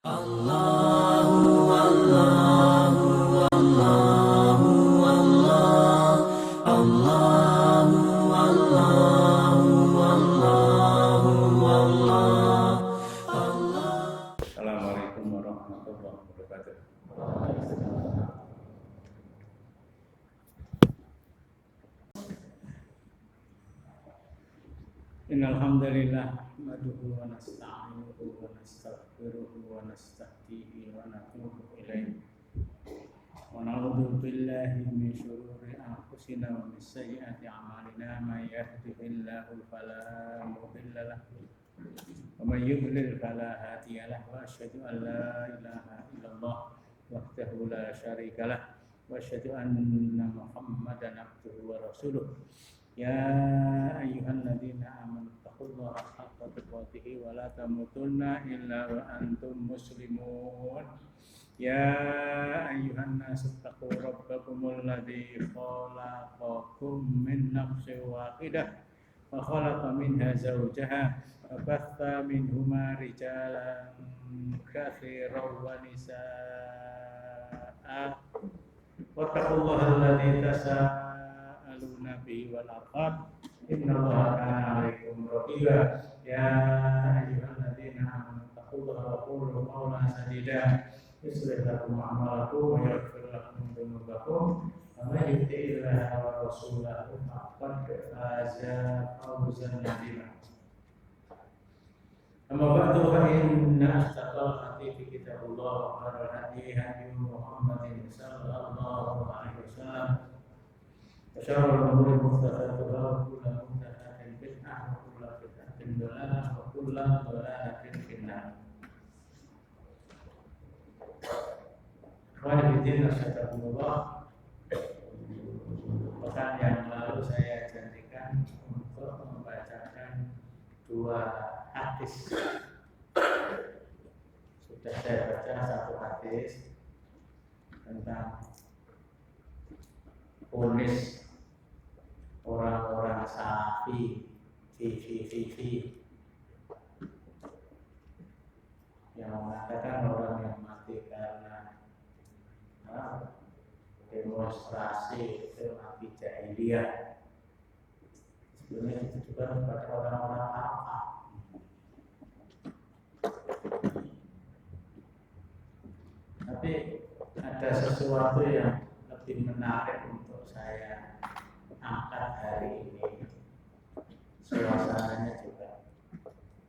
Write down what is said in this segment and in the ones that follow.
Allahu Allahu Allahu Allah Allahu Allahu Allahu Allah. Assalamualaikum warahmatullahi wabarakatuh. Innal hamdalillah nahmaduhu wa nasta'inuhu wa nastaghfiruhu wa nastahdihi wa natubu ilaihi wa na'udzu billahi min shururi anfusina wa min sayyiati a'malina may yahdihillahu fala mudilla lahu wa may yudlil fala hadiya lahu wa asyhadu an la ilaha illallah wahdahu la syarika lahu wa asyhadu anna Muhammadan abduhu wa rasuluh. Ya ayyuhalladzina amanu taqullaha haqqa tuqatih wa la tamutunna illa wa antum muslimun. Ya ayyuhan nasu taqu rabbakumul ladzi khalaqakum min nafsin wahidah wa khalaqa minha zawjaha wa batha minhuma rijalan katsiran wa nisaa'a wattaqullaha alladzi tasaaluna bihi wal arham innallaha kana 'alaikum raqiba. Ya ayyuhalladzina amanu taqullaha wa qulu qawlan sadida yuslih lakum a'malakum wa yaghfir lakum dhunubakum wa may yuti'illaha wa rasulahu faqad faza fawzan 'azima. Amma ba'du fa inna asdaqal hadithi kitabullah wa khairal hadi hadi Muhammadin sallallahu alaihi wasallam. Wa syarrul umuri muhdatsatuha wa kullu muhdatsatin bid'ah wa kullu bid'atin dhalalah wa kullu dhalalatin finnar. Ikhwan fillah asyhadu pekan yang lalu saya janjikan untuk membacakan dua hadis. Sudah saya baca satu hadis tentang ponis orang-orang sapi yang mengatakan orang yang mati karena demonstrasi itu mati jahiliyah. Sebenarnya ditujukan kepada orang-orang apa? Tapi ada sesuatu yang lebih menarik untuk saya angkat hari ini. Suasananya juga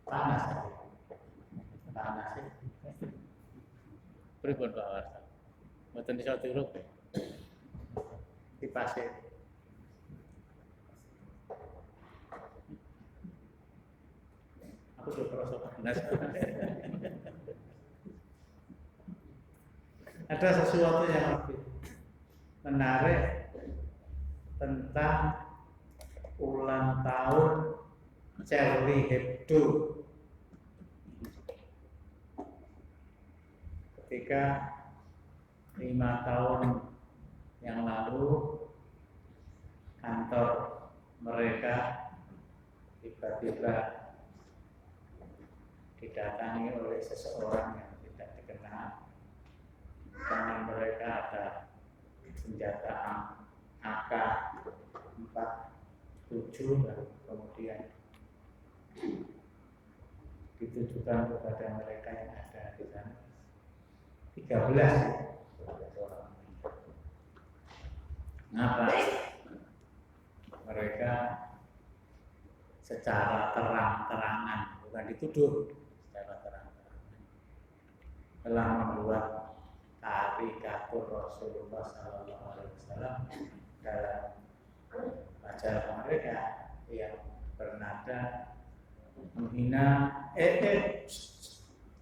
panas hari ini. Panas sih. Pripun Pak Warsa? Mboten iso turuk. Dipase. Aku sudah terasa panas. Ada sesuatu yang lebih menarik tentang ulang tahun Charlie Hebdo ketika 5 tahun yang lalu kantor mereka tiba-tiba didatangi oleh seseorang yang tidak dikenal. Tangan mereka ada senjata AK-47 dan kemudian ditujukan kepada mereka yang ada di sana. 13 orang. Kenapa? Mereka secara terang-terangan, bukan dituduh, secara terang-terangan telah membuat karikatur Rasulullah Sallallahu Alaihi Wasallam dalam majalah mereka yang bernada menghina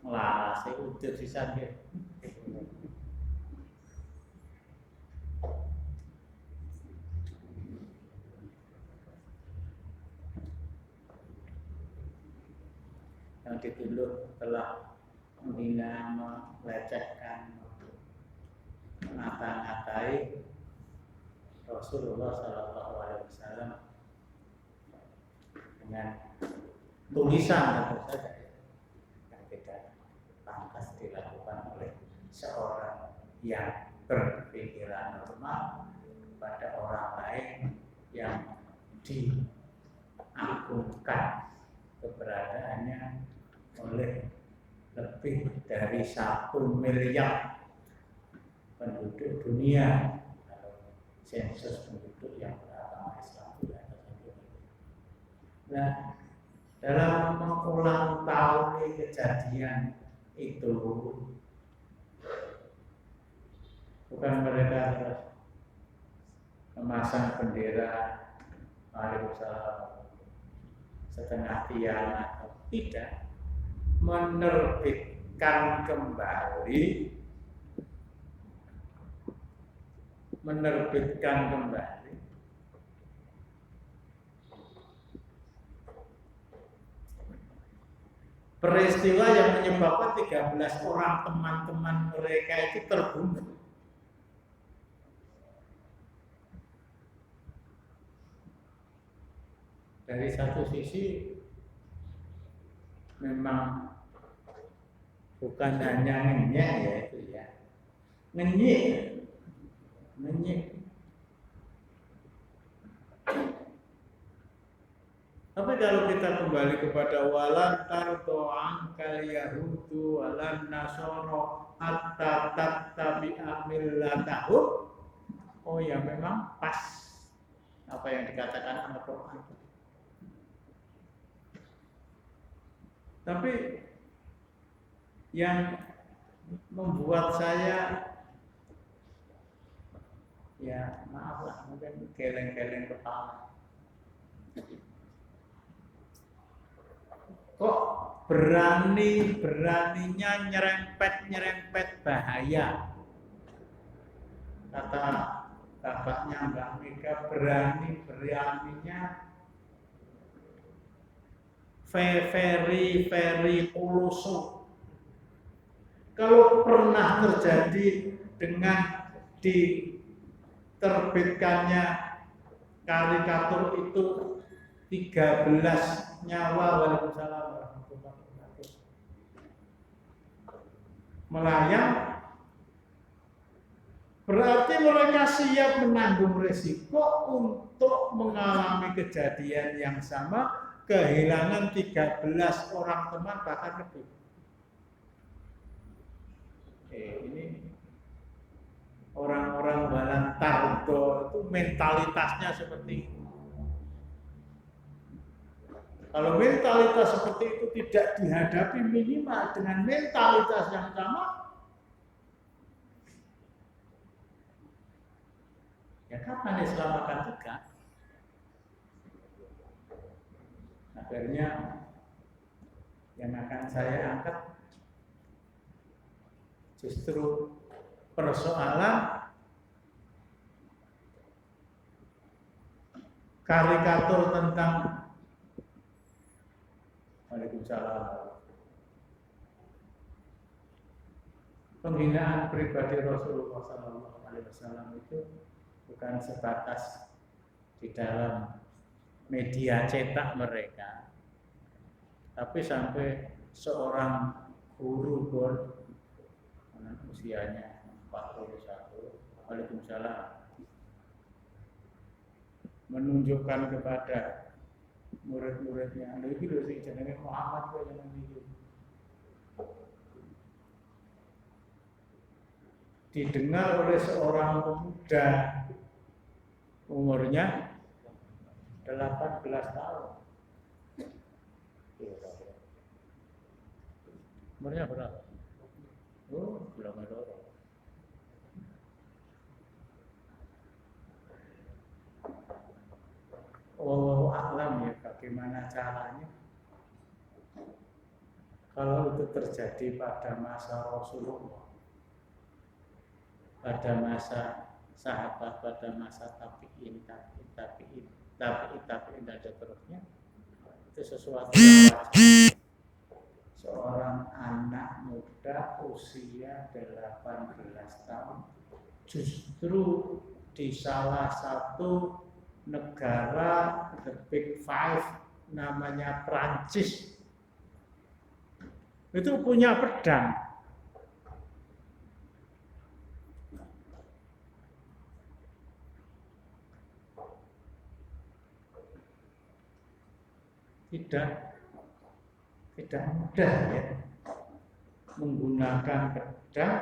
melarasi udah disangkir. Yang dituduh telah menghina, melecehkan, mengata-ngatai Rasulullah Sallallahu Alaihi Wasallam dengan tulisan tentu saja yang tidak pantas dilakukan. yang berpikiran normal pada orang lain yang diagungkan keberadaannya oleh lebih dari 1 miliar penduduk dunia. Kalau sensus penduduk yang beragama Islam itu ada 1 miliar. Nah, dalam mengulang tahun kejadian itu, bukan mereka memasang bendera Waalaikumsalam setengah tiang atau tidak, menerbitkan kembali peristiwa yang menyebabkan 13 orang teman-teman mereka itu terbunuh. Dari satu sisi memang bukan hanya ngenyek ya itu ya, ngenyek. Tapi kalau kita kembali kepada walan tardo angkal yahudu walan nasoro hatta tattabi'a millatahum, oh ya memang pas apa yang dikatakan Al-Quran. Tapi yang membuat saya ya maaf lah, mungkin geleng-geleng kepala. Kok beraninya nyerempet bahaya. Kata bapaknya Mbak Mega, beraninya very koloso. Kalau pernah terjadi dengan diterbitkannya karikatur itu 13 nyawa, Waalaikumsalam warahmatullahi wabarakatuh, melayang, berarti mereka siap menanggung risiko untuk mengalami kejadian yang sama, kehilangan 13 orang teman bahkan lebih. Ini orang-orang Walan Tardo itu mentalitasnya seperti itu. Kalau mentalitas seperti itu tidak dihadapi minimal dengan mentalitas yang sama, ya kapan Islam akan tegak? Akhirnya yang akan saya angkat justru persoalan karikatur tentang Waalaikumsalam, penghinaan pribadi Rasulullah SAW itu bukan sebatas di dalam media cetak mereka, tapi sampai seorang guru usianya 41, Waalaikumsalam, menunjukkan kepada murid-muridnya, lha iki lho sing jenenge Muhammad kok jeneng iki. Didengar oleh seorang pemuda umurnya 18 tahun. Umurnya berapa? Oh, belum ada orang. Wallahu a'lam ya bagaimana caranya. Kalau itu terjadi pada masa Rasulullah, pada masa sahabat, pada masa tabi'in dan seterusnya, itu sesuatu yang wajib. Seorang anak muda usia 18 tahun justru di salah satu negara the Big Five namanya Prancis itu punya pedang. tidak mudah ya menggunakan pedang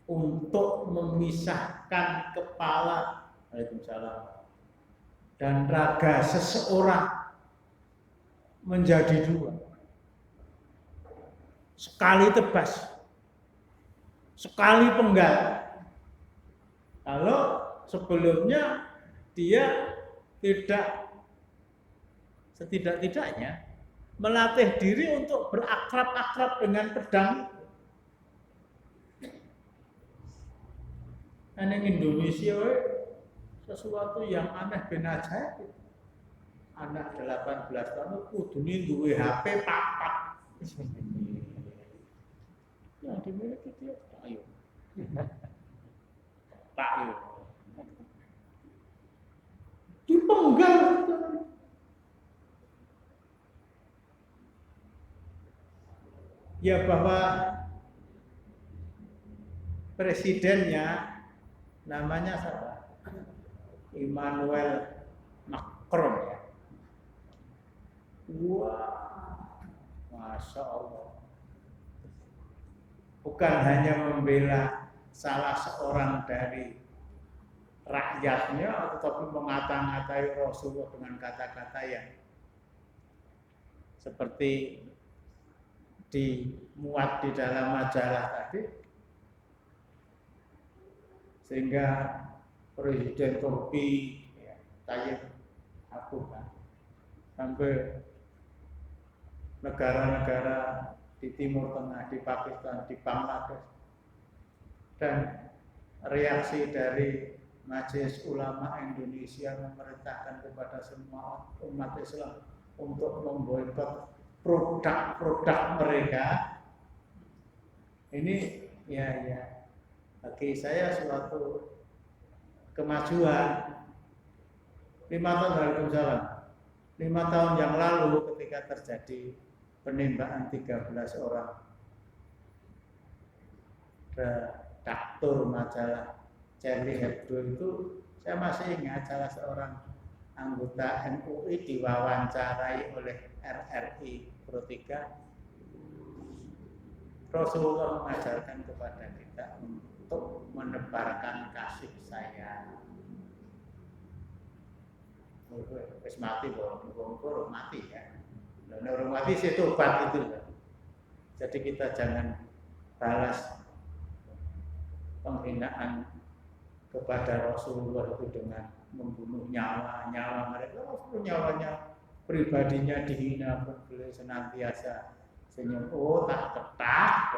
untuk memisahkan kepala Waalaikumsalam dan raga seseorang menjadi dua. Sekali tebas, sekali penggal. Kalau sebelumnya dia tidak setidak-tidaknya melatih diri untuk berakrab-akrab dengan pedang. Ini Indonesia sesuatu yang aneh ben ajaib. Anak 18 tahun kudune duwe HP papat. Yang dimiliki dia ayo. Pak yo. Dipenggal. Ya bahwa presidennya namanya siapa? Emmanuel Macron ya. Wah, Masya Allah. Bukan hanya membela salah seorang dari rakyatnya, tetapi mengata-ngatai Rasulullah dengan kata-kata yang seperti dimuat di dalam majalah tadi, sehingga Presiden Turki ya, Tayyip Erdogan sampai negara-negara di Timur Tengah, di Pakistan, di Bangladesh, dan reaksi dari Majelis Ulama Indonesia memerintahkan kepada semua umat Islam untuk memboikot produk-produk mereka. Ini ya bagi saya suatu kemajuan. 5 tahun yang lalu ketika terjadi penembakan 13 orang redaktur majalah Charlie Hebdo itu, saya masih ingat salah seorang anggota MUI diwawancarai oleh RRI Pro 3. Rasulullah mengajarkan kepada kita untuk menebarkan kasih sayang. Wis mati wong mati ya. Dan orang mati sih tobat itu. Jadi kita jangan balas penghinaan kepada Rasulullah itu dengan membunuh nyawa mereka. Nyawanya pribadinya dihina pun beliau senantiasa senyum. Oh tak ketak.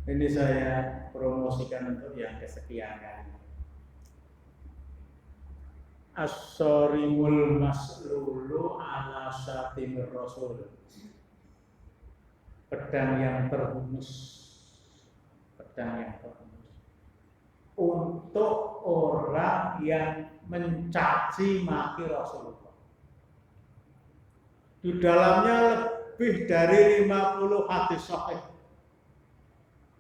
Ini saya promosikan untuk yang kesekian kali. As-sarimul maslulu ala satimir rasul. Pedang yang terhunus. Untuk orang yang mencaci maki Rasulullah. Di dalamnya lebih dari 50 hadis sahih.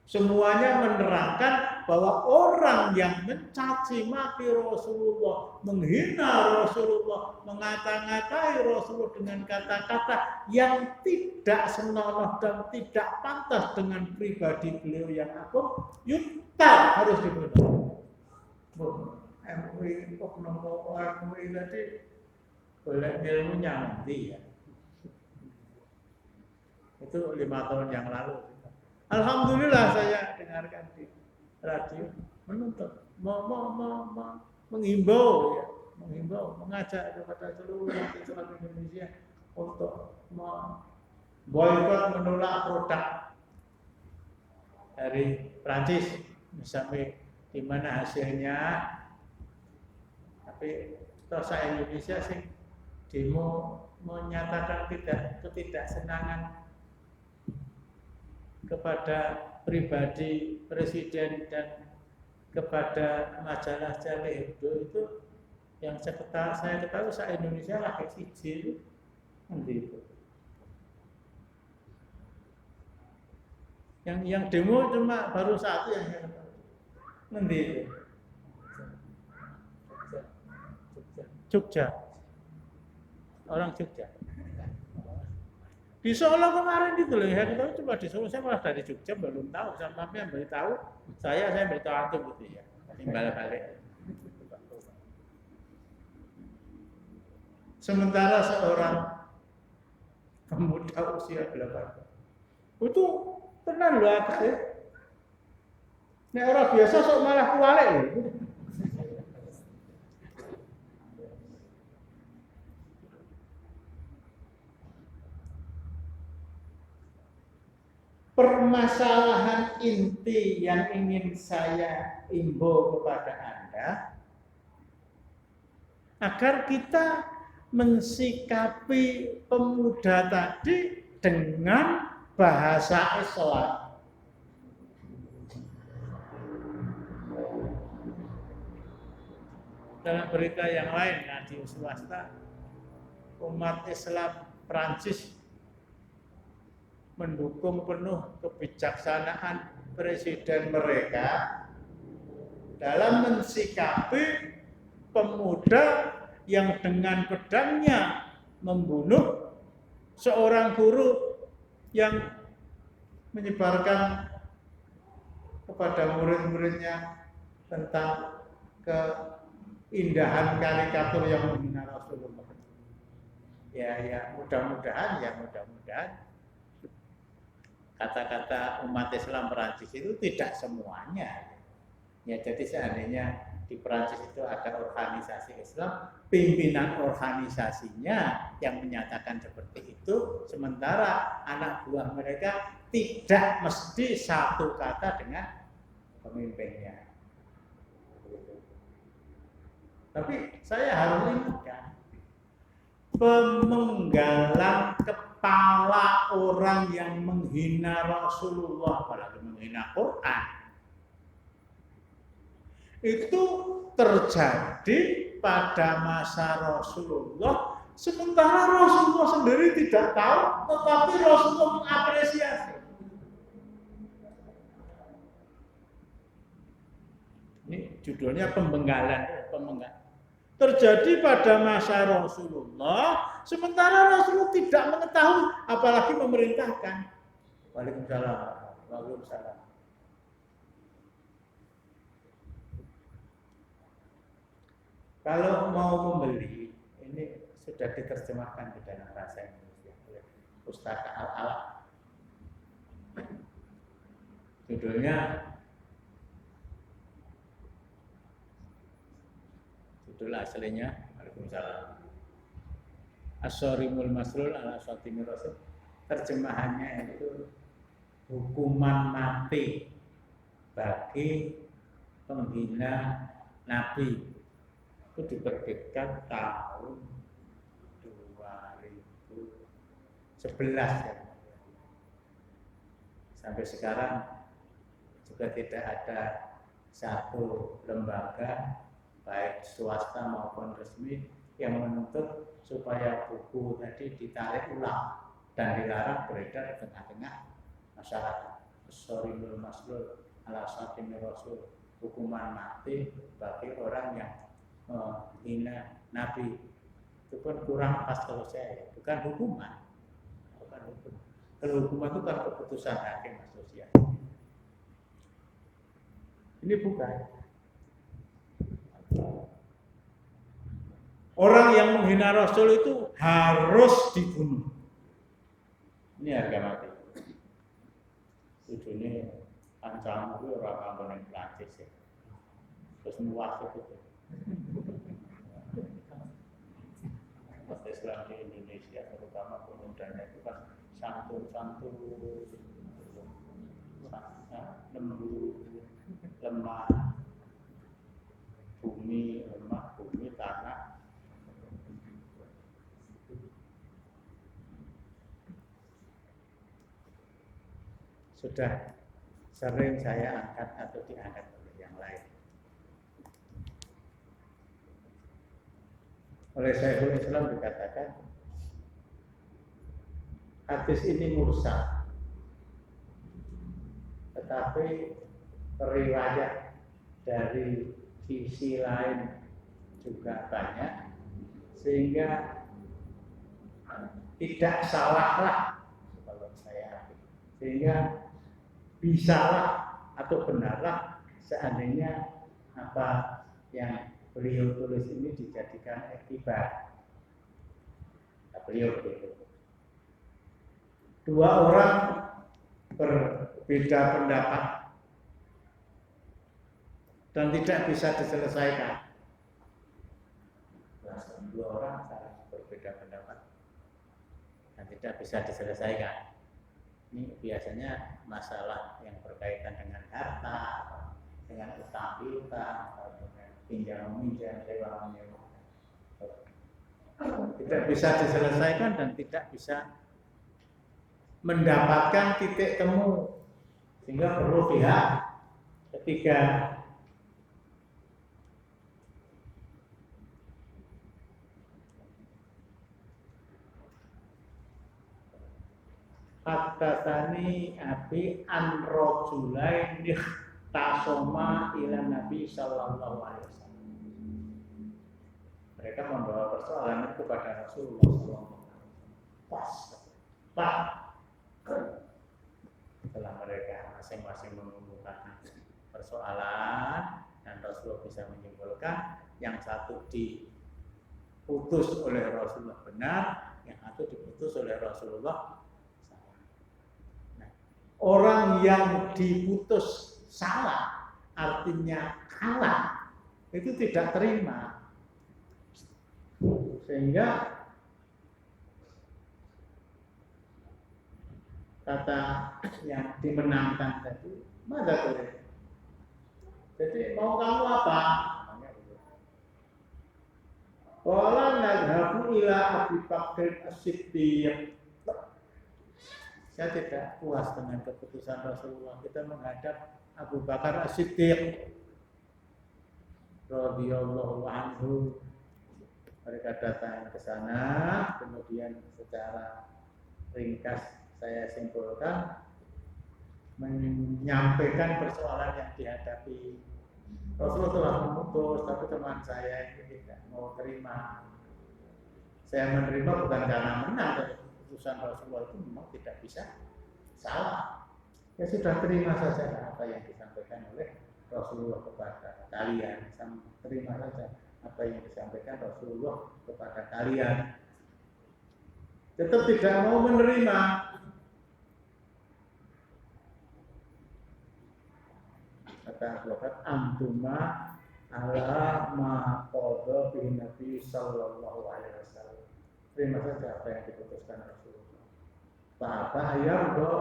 Semuanya menerangkan bahwa orang yang mencaci maki Rasulullah, menghina Rasulullah, mengata-ngatai Rasulullah dengan kata-kata yang tidak senonoh dan tidak pantas dengan pribadi beliau yang agung, yukta harus dibunuh. MUI tadi boleh ilmunya nanti ya. Itu 5 tahun yang lalu. Alhamdulillah saya dengarkan di radio menuntut, menghimbau, mengajak kepada seluruh umat Islam Indonesia untuk boikot, menolak produk dari Prancis, sampai di mana hasilnya. Tapi tosa Indonesia sih demo menyatakan ketidaksenangan kepada pribadi presiden dan kepada majalah Charlie Hebdo itu, yang saya ketahui se-Indonesia lagi siji nanti itu. Yang demo cuma baru satu yang saya ketahui nanti itu. Jogja. Orang Jogja. Di Solo kemarin itu loh, ya kita coba di Solo, saya malah dari Jogja belum tahu, sampai yang beritahu saya beritahu antum gitu ya, timbal balik. Sementara seorang pemuda usia 8 itu tenan loh akeh. Nek orang biasa sok malah kualik loh. Permasalahan inti yang ingin saya imbau kepada Anda agar kita mensikapi pemuda tadi dengan bahasa Islam. Dalam berita yang lain, radio swasta, umat Islam Prancis mendukung penuh kebijaksanaan presiden mereka dalam mensikapi pemuda yang dengan pedangnya membunuh seorang guru yang menyebarkan kepada murid-muridnya tentang keindahan karikatur yang menghina Rasulullah. Ya mudah-mudahan kata-kata umat Islam Perancis itu tidak semuanya. Ya, jadi seandainya di Perancis itu ada organisasi Islam, pimpinan organisasinya yang menyatakan seperti itu, sementara anak buah mereka tidak mesti satu kata dengan pemimpinnya. Tapi saya harus ingatkan, pemenggalan kepala orang yang menghina Rasulullah, apalagi menghina Quran, itu terjadi pada masa Rasulullah, sementara Rasulullah sendiri tidak tahu, tetapi Rasulullah mengapresiasi. Ini judulnya pembenggalan. Terjadi pada masa Rasulullah, sementara Rasulullah tidak mengetahui, apalagi memerintahkan. Waalaikumsalam. Kalau mau membeli, ini sudah diterjemahkan di dalam bahasa Indonesia oleh Pustaka Al-Alaq. Judul aslinya, Waalaikumsalam, As-Sarimul Maslul ala Syatimir Rasul. Terjemahannya itu hukuman mati bagi penghina Nabi. Itu diterbitkan tahun 2011 ya. Sampai sekarang juga tidak ada satu lembaga baik swasta maupun resmi yang menuntut supaya buku tadi ditarik ulang dan dilarang beredar di tengah-tengah masyarakat. As-Sarimul Maslul ala Syatimir Rasul, hukuman mati bagi orang yang menghina Nabi. Itu pun kurang pas kalau saya, bukan hukuman. Kalau hukuman itu kan keputusan hakim sosial. Ini bukan. Orang yang menghina Rasul itu harus dibunuh. Ini harga mati. Tujuannya ancaman itu orang yang Prancis ya. Terus muat itu. Umat Islam di Indonesia terutama pemudanya itu kan santun, lembut, lemah bumi, tanah. Sudah sering saya angkat atau diangkat oleh yang lain. Oleh Syekhul Islam dikatakan hadis ini mursal, tetapi riwayat dari sisi lain juga banyak sehingga tidak salahlah kalau saya, sehingga bisalah atau benarlah seandainya apa yang beliau tulis ini dijadikan iktibar. Nah, beliau begitu. Dua orang berbeda pendapat dan tidak bisa diselesaikan. Dua orang berbeda pendapat dan tidak bisa diselesaikan. Ini biasanya masalah yang berkaitan dengan harta, dengan utang piutang, dengan pinjam meminjam, sewa menyewa. Tidak bisa diselesaikan dan tidak bisa mendapatkan titik temu, sehingga perlu pihak ketiga. Haddatsani Abi an rajulain tasoma ila Nabi sallallahu alaihi wasallam. Mereka membawa persoalan itu kepada Rasulullah sallallahu alaihi wasallam. Pas. Setelah mereka masing-masing mengemukakan persoalan dan Rasulullah bisa menyimpulkan, yang satu diputus oleh Rasulullah benar, yang satu diputus oleh Rasulullah salah. Nah, orang yang diputus salah artinya kalah, itu tidak terima, sehingga kata yang dimenangkan tadi, mana boleh? Jadi mau kamu apa? Qala nadhabu ila Abi Bakr As-Siddiq. Saya tidak puas dengan keputusan Rasulullah. Kita menghadap Abu Bakar As-Siddiq radhiyallahu anhu. Mereka datang ke sana, kemudian secara ringkas saya simpulkan, menyampaikan persoalan yang dihadapi. Rasulullah telah memutus, tapi teman saya ini tidak mau terima. Saya menerima bukan karena menang, tapi keputusan Rasulullah itu memang tidak bisa salah. Ya sudah, terima saja apa yang disampaikan oleh Rasulullah kepada kalian. Terima saja apa yang disampaikan Rasulullah kepada kalian. Tetap tidak mau menerima. Kata Rasulullah, antuma ala ma qadha bi Nabi sallallahu alaihi wasallam. Terima saja apa yang diputuskan Rasulullah. Apa yardo,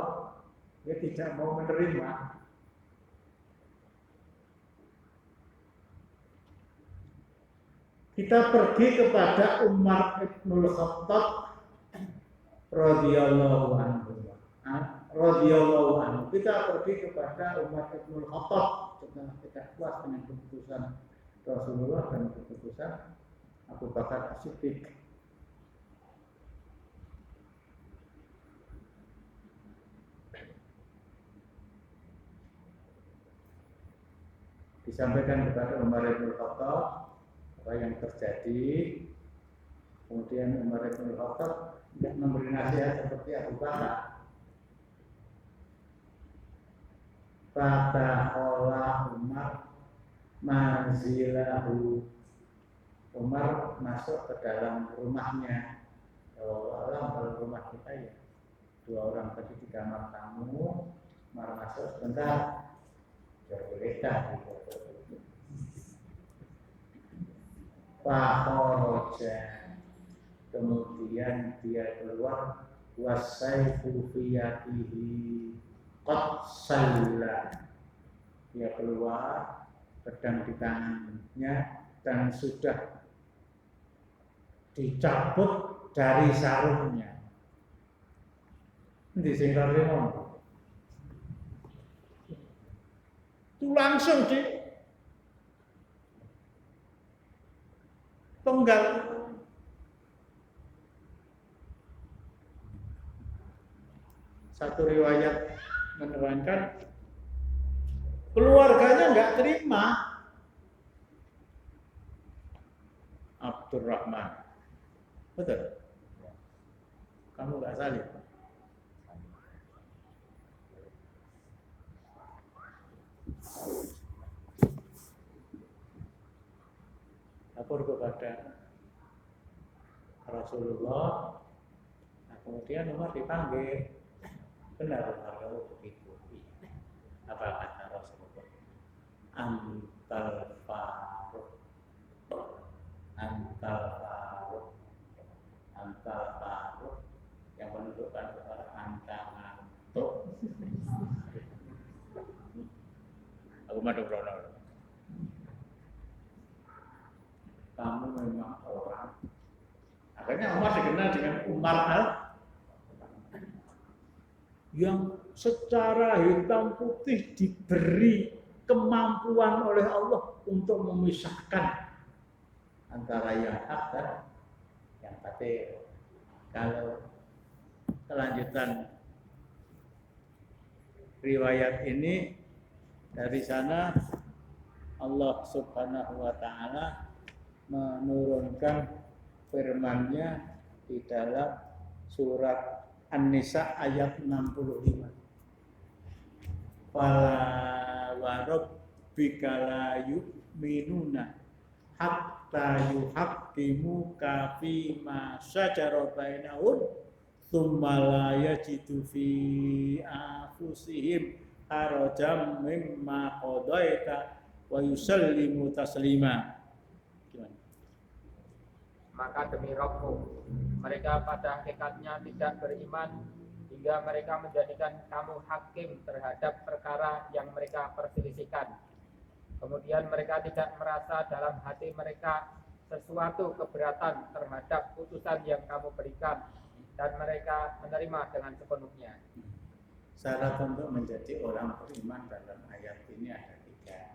dia tidak mau menerima. Kita pergi kepada Umar bin Khattab radhiyallahu anhu. Kita pergi kepada Umar bin Khattab setelah kita puas dengan keputusan Rasulullah dan keputusan Abu Bakar As-Siddiq. Disampaikan kepada Umar bin Khattab apa yang terjadi. Kemudian Umar bin Khattab tidak memberi nasihat seperti Abu Bakar. Fatahola Umar manzilahu. Umar masuk ke dalam rumahnya. Kalau rumah kita ya, dua orang tadi di kamar tamu, Umar masuk sebentar, bergeledah gitu. Fakhoroja, kemudian dia keluar, wasaifu fiyatihi qad salla. Dia keluar, pedang di tangannya dan sudah dicabut dari sarungnya. Di singkat itu langsung di penggal. Satu riwayat menerangkan keluarganya nggak terima. Abdurrahman Betul? Kamu nggak salib? Lapor kepada Rasulullah. Nah, kemudian Umar dipanggil. Benar Umar kalau begitu. Apa kata Rasulullah? Antal Faruq, Antal Faruq, Antal Faruq, yang menunjukkan kepada anta ngantuk. Aku madu Ronald. Kamu memang orang. Akhirnya Umar dikenal dengan Umar yang secara hitam putih diberi kemampuan oleh Allah untuk memisahkan antara yang hak dan yang batil. Kalau kelanjutan riwayat ini dari sana Allah Subhanahu wa taala menurunkan firman-Nya di dalam surat An-Nisa ayat 65. Fala wa rabbika la yu'minuna hatta yuhaqqimuka fi ma syajara bainahum tsumma la yajidu fi anfusihim harajan mimma qadaita wa yusallimu taslima. Maka demi Rabbmu, mereka pada hakikatnya tidak beriman hingga mereka menjadikan kamu hakim terhadap perkara yang mereka perselisihkan. Kemudian mereka tidak merasa dalam hati mereka sesuatu keberatan terhadap putusan yang kamu berikan, dan mereka menerima dengan sepenuhnya. Syarat untuk menjadi orang beriman dalam ayat ini ada 3.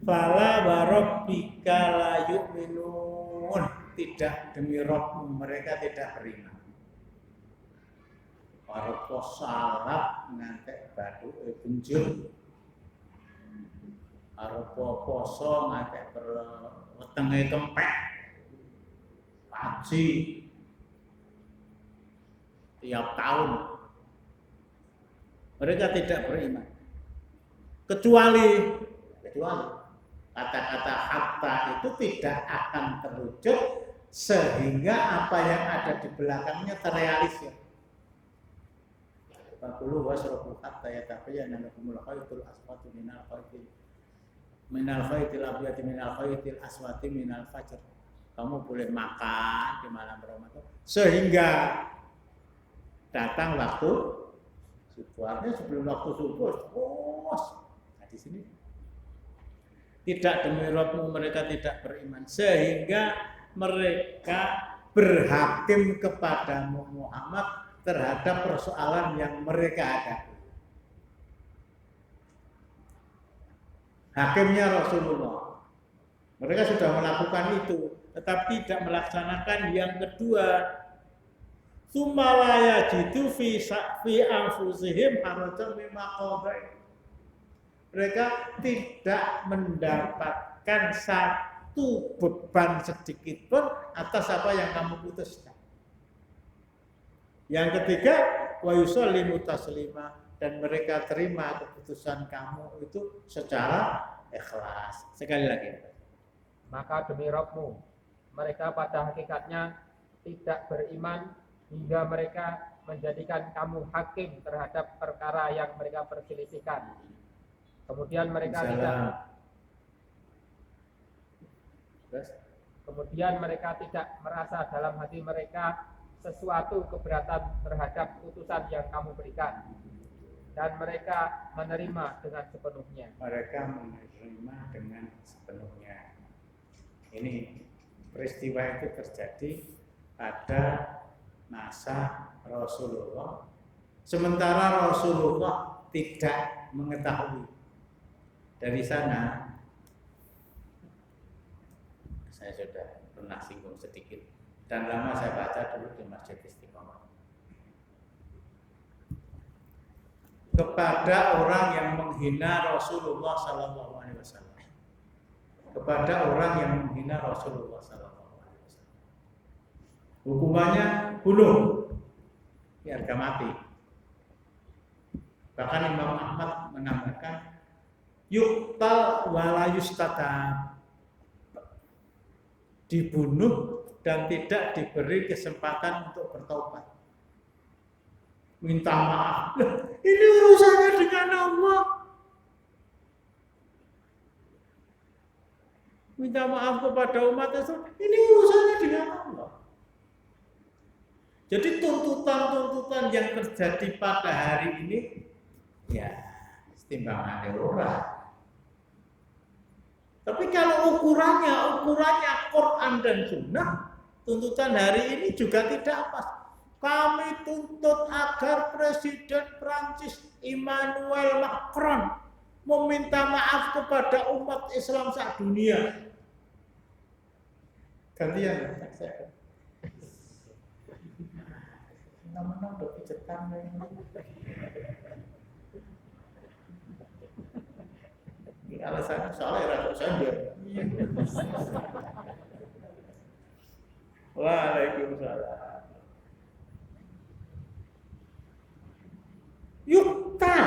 Fala warabbika la yu'minun, tidak demi Rabbmu mereka tidak beriman. Para salap ngantek bathuke benjul. Arepa poso ngantek wetenge kempek. Haji tiap tahun. Mereka tidak beriman. Kecuali kata-kata hatta itu tidak akan terwujud sehingga apa yang ada di belakangnya terrealisir. Fakulu wasrabu hatta yatabayyana lakumul khaytul aswadu minal khaytil abyadi minal khaytil aswadi minal fajr. Kamu boleh makan di malam Ramadan sehingga datang waktu subuh. Artinya sebelum waktu subuh, nah di sini tidak demi Rabbmu mereka tidak beriman sehingga mereka berhakim kepadamu Muhammad terhadap persoalan yang mereka hadapi. Hakimnya Rasulullah. Mereka sudah melakukan itu, tetapi tidak melaksanakan yang kedua. Tsumma yajidu fi anfusihim harajan mimma qadai. Mereka tidak mendapatkan satu beban sedikit pun atas apa yang kamu putuskan. Yang ketiga, wa yusallimu taslima, dan mereka terima keputusan kamu itu secara ikhlas. Sekali lagi. Maka demi Rabbmu, mereka pada hakikatnya tidak beriman hingga mereka menjadikan kamu hakim terhadap perkara yang mereka perselisihkan. Kemudian mereka tidak merasa dalam hati mereka sesuatu keberatan terhadap putusan yang kamu berikan, dan mereka menerima dengan sepenuhnya. Mereka menerima dengan sepenuhnya. Ini peristiwa itu terjadi pada masa Rasulullah, sementara Rasulullah tidak mengetahui. Dari sana saya sudah pernah singgung sedikit dan lama saya baca dulu di Masjid Istiqomah. Kepada orang yang menghina Rasulullah Sallallahu Alaihi Wasallam, kepada orang yang menghina Rasulullah Sallallahu Alaihi Wasallam, hukumannya bunuh, harga mati. Bahkan Imam Ahmad menambahkan yuktal wala yustatab, dibunuh dan tidak diberi kesempatan untuk bertobat, minta maaf. Ini urusannya dengan Allah. Minta maaf kepada umat Islam, ini urusannya dengan Allah. Jadi tuntutan-tuntutan yang terjadi pada hari ini, ya timbangan orang. Tapi kalau ukurannya Quran dan Sunnah, tuntutan hari ini juga tidak pas. Kami tuntut agar Presiden Prancis Emmanuel Macron meminta maaf kepada umat Islam se-dunia. Gantian, saya. Nama-nama udah pijetan. Ini alasannya soalnya rasa saja. Waalaikumsalam. Yukta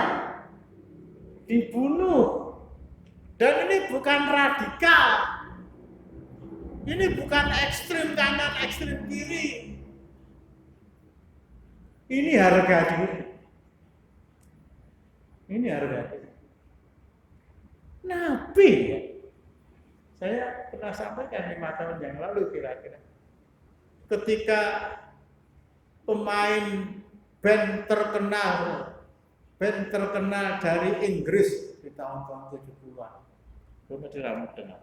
dibunuh, dan ini bukan radikal, ini bukan ekstrim kanan ekstrim kiri, ini harga diri, ini harga diri. Nabi, saya pernah sampaikan 5 tahun yang lalu kira-kira, ketika pemain band terkenal dari Inggris di tahun-tahun 70-an. Belum ada rambut dengar.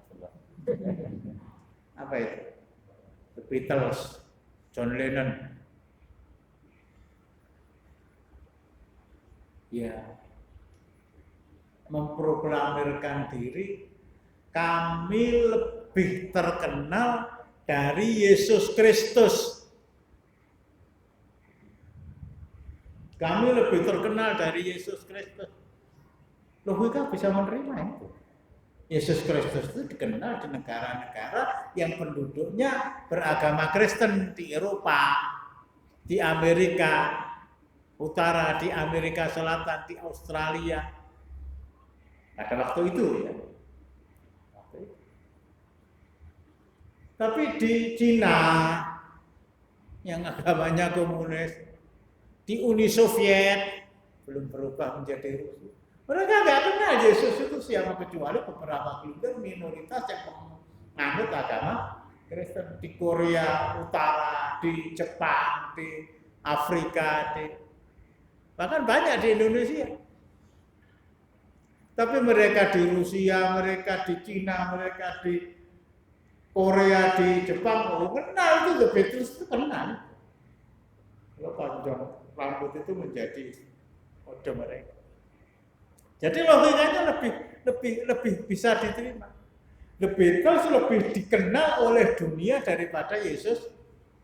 Apa itu? The Beatles, John Lennon. Ya, memproklamirkan diri, kami lebih terkenal dari Yesus Kristus. Kami lebih terkenal dari Yesus Kristus. Logika bisa menerima itu. Yesus Kristus itu dikenal di negara-negara yang penduduknya beragama Kristen, di Eropa, di Amerika Utara, di Amerika Selatan, di Australia. Pada waktu itu ya. Tapi di Cina yang agamanya komunis, di Uni Soviet belum berubah menjadi Rusia. Mereka nggak kenal Yesus itu siapa, kecuali beberapa kelompok minoritas yang menganut agama Kristen di Korea Utara, di Jepang, di Afrika, bahkan banyak di Indonesia. Tapi mereka di Rusia, mereka di Cina, mereka di Korea, di Jepang, kenal itu, The Beatles itu kenal. Kalau panjang rambut itu menjadi kode mereka. Jadi logikanya lebih bisa diterima. The Beatles lebih dikenal oleh dunia daripada Yesus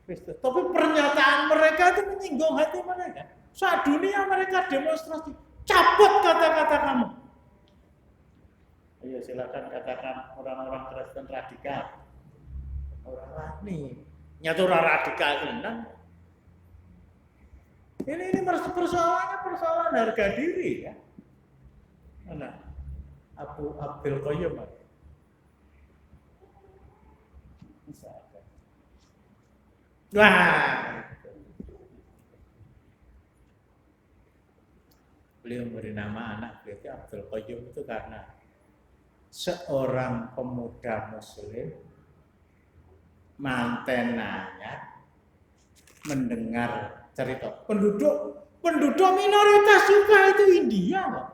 Kristus. Tapi pernyataan mereka itu menyinggung hati mereka. Saat dunia mereka demonstrasi, cabut kata-kata kamu. Ayo silakan katakan orang-orang Kristen radikal. Orang nih, nyatu radikal tenang. Ini persoalan harga diri ya. Mana? Abu Abdul Qayyum. Wah. Beliau memberi nama anak beliau Abdul Qayyum itu karena seorang pemuda muslim mantenanya mendengar cerita penduduk minoritas juga itu India loh.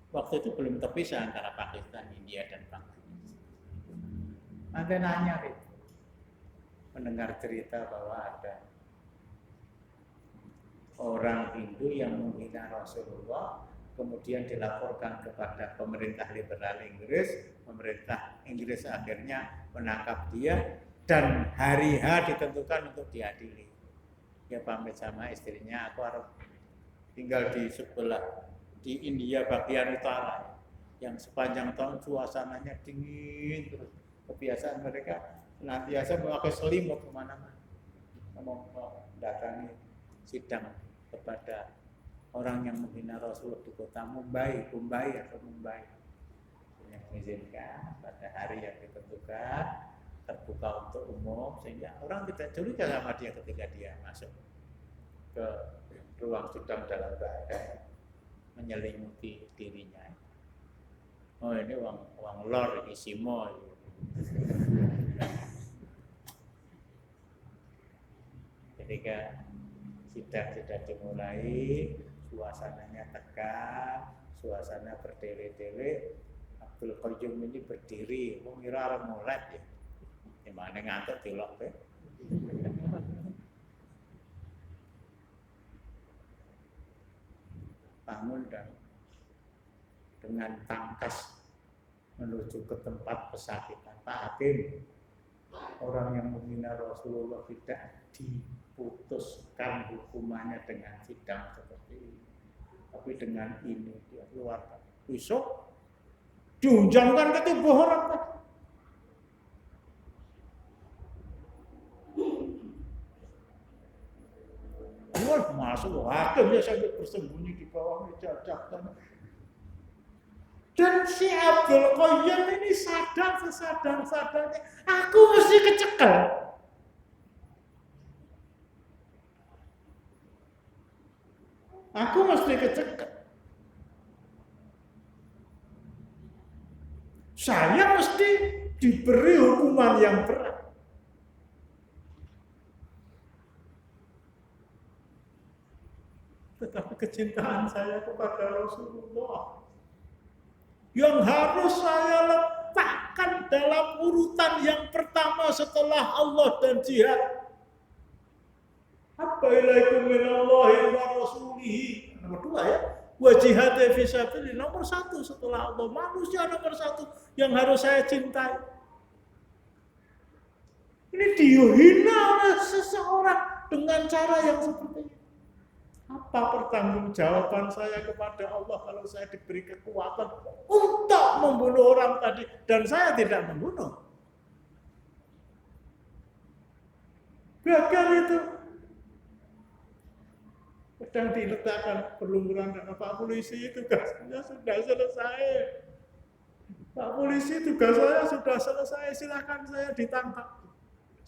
Waktu itu belum terpisah antara Pakistan, India dan Bangladesh. Mantenanya itu mendengar cerita bahwa ada orang Hindu yang menghina Rasulullah, kemudian dilaporkan kepada pemerintah liberal Inggris. Pemerintah Inggris akhirnya menangkap dia dan hari H ditentukan untuk diadili. Dia pamit sama istrinya, aku harus tinggal di sebelah di India bagian utara yang sepanjang tahun suasananya dingin terus. Kebiasaan mereka senantiasa memakai selimut kemana-mana. mendatangi sidang kepada orang yang menghina Rasulullah di kota Mumbai atau Mumbai, yang mengizinkan pada hari yang ditentukan terbuka untuk umum sehingga orang tidak curiga sama dia ketika dia masuk ke ruang sidang dalam keadaan menyelimuti dirinya. Oh ini uang lor ini simo. Ketika sidang sudah dimulai, suasananya tegang, suasana berdele-dele. Abdul Qayyum ini berdiri, ngira arep molek ya. Gimana ngantuk tilok teh. Bangun dan dengan tangkas menuju ke tempat pesakitan. Pak Hakim, orang yang menghina Rasulullah tidak diputuskan hukumannya dengan sidang seperti ini, tapi dengan ini dia keluarkan. Besok diunjangkan ke tubuh orang. Wah, masuk hakim ya sampai bersembunyi di bawah meja jaksa. Dan si Abdul Qayyum ini sadar-sadarnya, aku mesti kecekel. Aku mesti kecekel. Saya mesti diberi hukuman yang berat. Tetapi kecintaan saya kepada Rasulullah yang harus saya letakkan dalam urutan yang pertama setelah Allah dan jihad. Habbailaikum minallahi wa rasulihi. Nomor 2 ya. Wa jihad fi sabilillah. Nomor 1 setelah Allah. Manusia nomor 1 yang harus saya cintai. Ini dihina oleh seseorang dengan cara yang seperti ini. Apa pertanggungjawaban saya kepada Allah kalau saya diberi kekuatan untuk membunuh orang tadi dan saya tidak membunuh? Gagal itu. Sedang diletakkan pelungguran dan Pak Polisi, tugasnya sudah selesai. Pak Polisi, tugas saya sudah selesai, silakan saya ditangkap.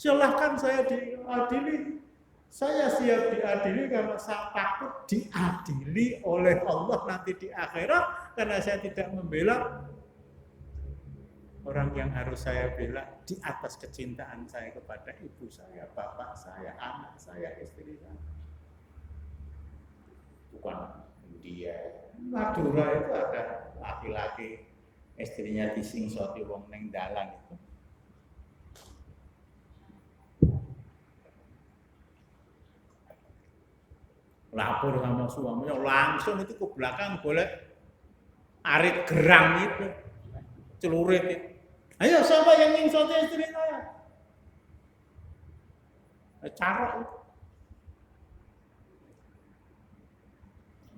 Silahkan saya diadili. Saya siap diadili karena saya takut diadili oleh Allah nanti di akhirat karena saya tidak membela orang yang harus saya bela di atas kecintaan saya kepada ibu saya, bapak saya, anak saya, istri saya. Bukan India. Madura itu ada laki-laki istrinya disingsoti wong ning dalan itu. Lapor sama suaminya langsung itu ke belakang golek arit gerang itu celurit itu. Ayo siapa yang nyingsoti istri saya? Cara itu.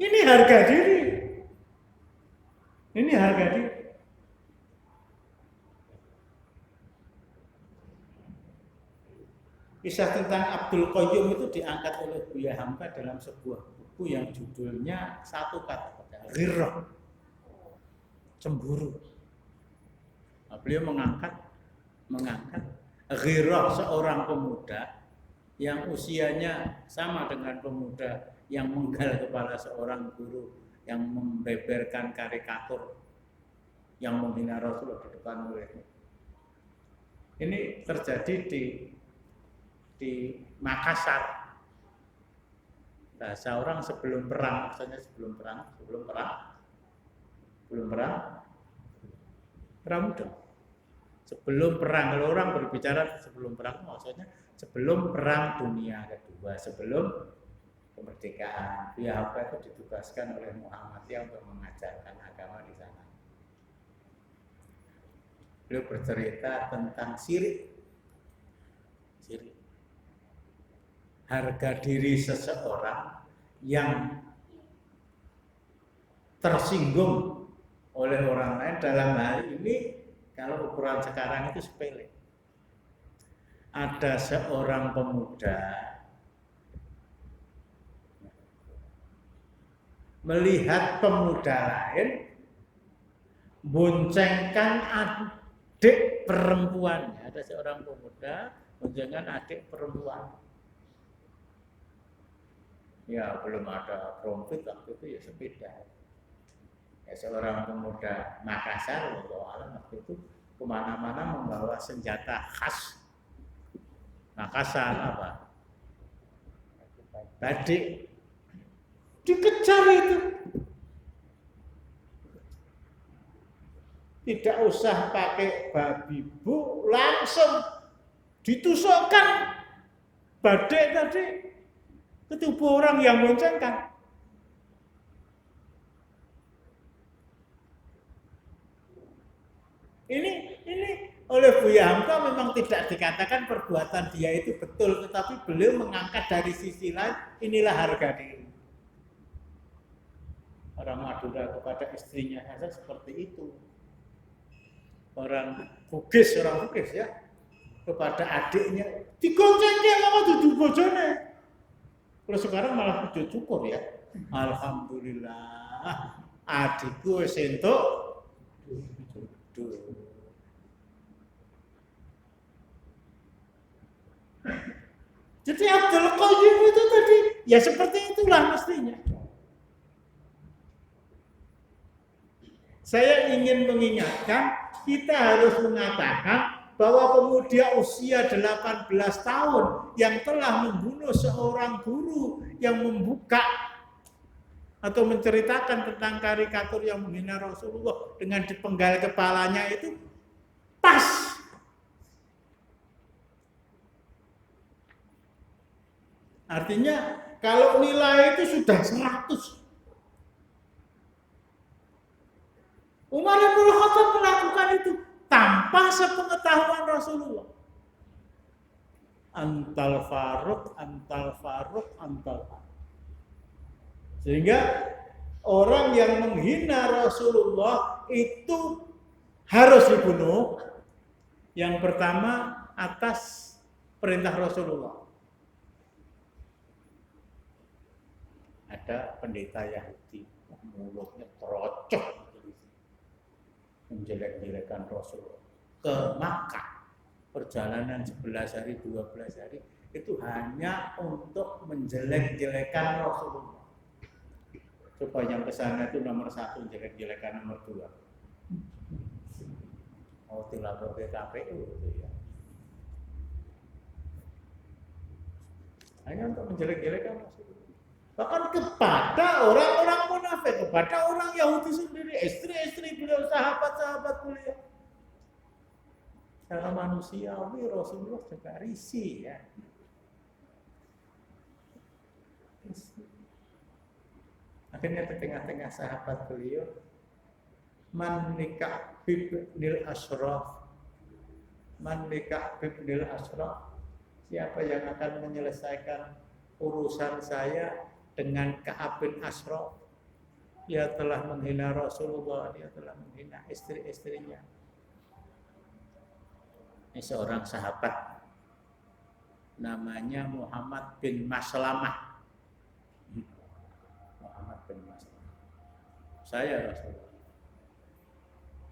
Ini harga diri. Ini harga diri. Kisah tentang Abdul Qayyum itu diangkat oleh Buya Hamka dalam sebuah buku yang judulnya satu kata, ghirrah, cemburu. Nah, beliau mengangkat ghirrah seorang pemuda yang usianya sama dengan pemuda yang menggal kepala seorang guru yang membeberkan karikatur yang menghina Rasulullah di depan muridnya. Ini terjadi di Makassar. Bahasa orang sebelum perang, maksudnya sebelum perang muda. Sebelum perang, kalau orang berbicara sebelum perang, maksudnya sebelum perang dunia kedua, sebelum kemerdekaan. Buya Hamka itu ditugaskan oleh Muhammadiyah untuk mengajarkan agama di sana. Beliau bercerita tentang syirik. Harga diri seseorang yang tersinggung oleh orang lain dalam hal ini, kalau ukuran sekarang itu sepele. Ada seorang pemuda melihat pemuda lain boncengkan adik perempuannya. Ada seorang pemuda boncengkan adik perempuan. Ya belum ada trompet waktu itu, ya sepeda. Ya, seorang pemuda Makassar waktu itu kemana-mana membawa senjata khas Makassar, apa? Badik. Dikejar itu. Tidak usah pakai babi bu, langsung ditusukkan badik tadi ke tubuh orang yang boncengkan. Ini oleh Buya Hamka memang tidak dikatakan perbuatan dia itu betul, tetapi beliau mengangkat dari sisi lain, inilah harga diri. Orang Madura kepada istrinya saja seperti itu. Orang Bugis ya, kepada adiknya digoncengnya sama duduk bojone. Kalau sekarang malah sujud syukur ya. Alhamdulillah, adikku wis entuk jodoh. Jadi Abdul Qayyum itu tadi ya seperti itulah mestinya. Saya ingin mengingatkan, kita harus mengatakan bahwa pemuda usia 18 tahun yang telah membunuh seorang guru yang membuka atau menceritakan tentang karikatur yang menghina Rasulullah dengan dipenggal kepalanya itu pas. Artinya kalau nilai itu sudah 100. Umar bin Khattab melakukan itu tanpa sepengetahuan Rasulullah. Antal Faruq. Sehingga orang yang menghina Rasulullah itu harus dibunuh. Yang pertama atas perintah Rasulullah. Ada pendeta Yahudi, mulutnya terocok menjelek-jelekan Rasulullah ke Makkah, perjalanan 11 hari 12 hari itu hanya untuk menjelek-jelekan Rasulullah supaya yang kesana itu nomor 1 jelek-jelekan nomor 2 mau dilapor ke KPU gitu ya, hanya untuk menjelek-jelekan Rasulullah. Bahkan kepada orang-orang munafik, kepada orang Yahudi sendiri, istri-istri beliau, sahabat-sahabat beliau. Secara manusiawi Rasulullah juga risih ya. Akhirnya di tengah-tengah sahabat beliau, man nikah bibnil ashraf, siapa yang akan menyelesaikan urusan saya dengan Ka'ab bin Ashraf? Dia telah menghina Rasulullah, dia telah menghina istri-istrinya. Ini seorang sahabat namanya Muhammad bin Maslamah. Saya Rasulullah,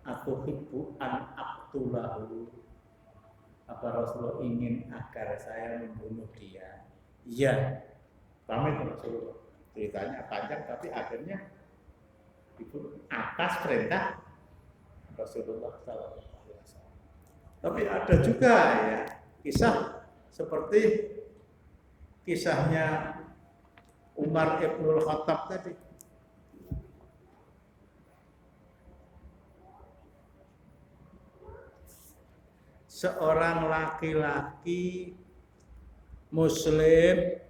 aku hibbu an aqtulahu. Apa Rasulullah ingin agar saya membunuh dia? Iya. Pamit Rasulullah. Ceritanya panjang tapi akhirnya itu atas perintah Rasulullah SAW. Tapi ada juga ya kisah seperti kisahnya Umar ibnul Khattab tadi. Seorang laki-laki Muslim